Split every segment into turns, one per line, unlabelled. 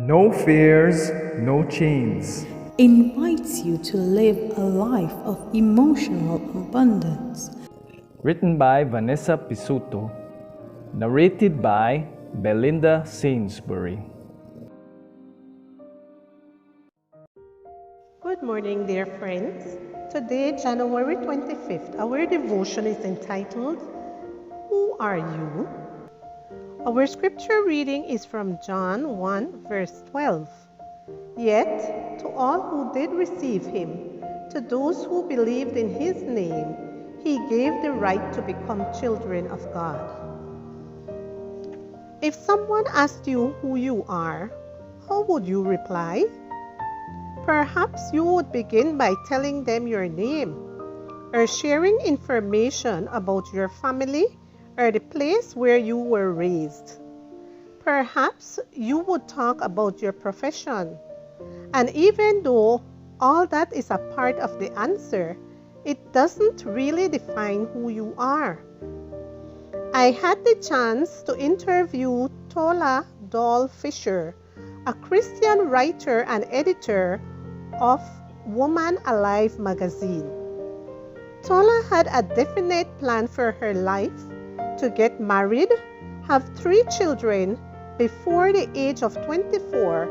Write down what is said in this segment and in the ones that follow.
No fears, no chains.
Invites you to live a life of emotional abundance.
Written by Vanessa Pisuto. Narrated by Belinda Sainsbury.
Good morning, dear friends. Today, January 25th, our devotion is entitled, Who Are You? Our scripture reading is from John 1, verse 12. Yet, to all who did receive him, to those who believed in his name, he gave the right to become children of God. If someone asked you who you are, how would you reply? Perhaps you would begin by telling them your name, or sharing information about your family or the place where you were raised. Perhaps you would talk about your profession. And even though all that is a part of the answer, it doesn't really define who you are. I had the chance to interview Tola Doll Fisher, a Christian writer and editor of Woman Alive magazine. Tola had a definite plan for her life: to get married, have 3 children before the age of 24,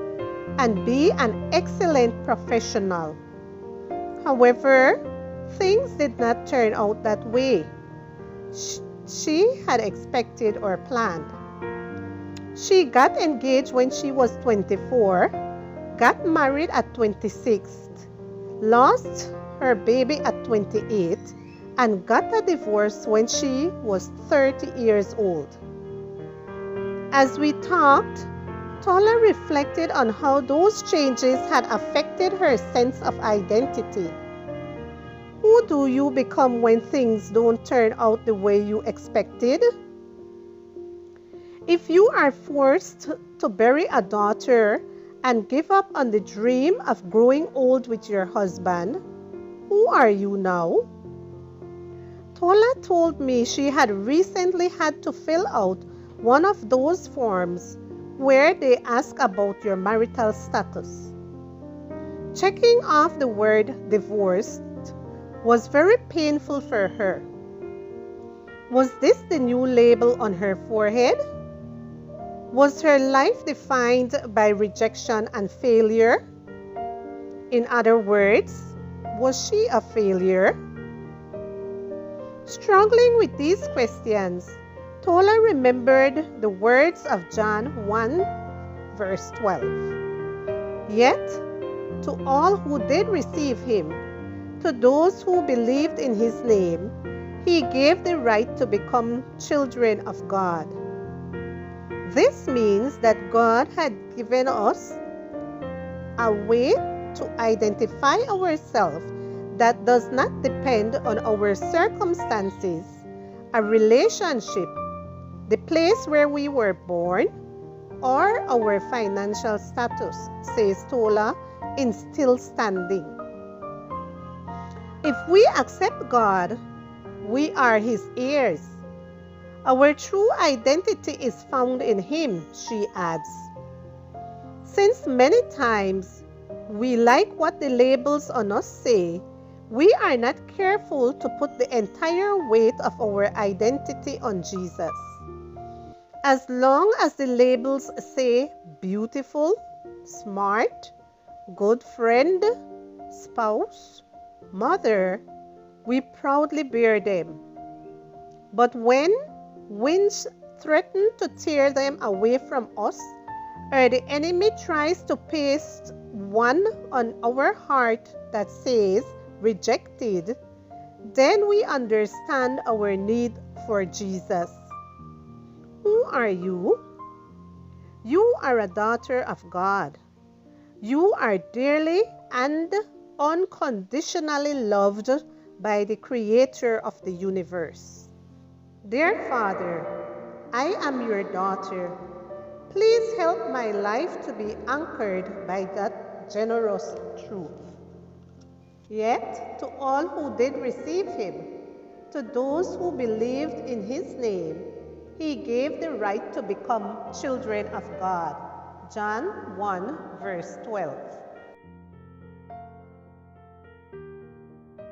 and be an excellent professional. However, things did not turn out that way she had expected or planned. She got engaged when she was 24, got married at 26, lost her baby at 28, and got a divorce when she was 30 years old. As we talked, Tola reflected on how those changes had affected her sense of identity. Who do you become when things don't turn out the way you expected? If you are forced to bury a daughter and give up on the dream of growing old with your husband, who are you now? Tola told me she had recently had to fill out one of those forms where they ask about your marital status. Checking off the word divorced was very painful for her. Was this the new label on her forehead? Was her life defined by rejection and failure? In other words, was she a failure? Struggling with these questions, Tola remembered the words of John 1, verse 12. Yet, to all who did receive him, to those who believed in his name, he gave the right to become children of God. This means that God had given us a way to identify ourselves that does not depend on our circumstances, a relationship, the place where we were born, or our financial status, says Tola in Still Standing. If we accept God, we are his heirs. Our true identity is found in him, she adds. Since many times we like what the labels on us say, we are not careful to put the entire weight of our identity on Jesus. As long as the labels say beautiful, smart, good friend, spouse, mother, we proudly bear them. But when winds threaten to tear them away from us, or the enemy tries to paste one on our heart that says rejected, then we understand our need for Jesus. Who are you? You are a daughter of God. You are dearly and unconditionally loved by the Creator of the universe. Dear Father, I am your daughter. Please help my life to be anchored by that generous truth. Yet, to all who did receive him, to those who believed in his name, he gave the right to become children of God. John 1 verse 12.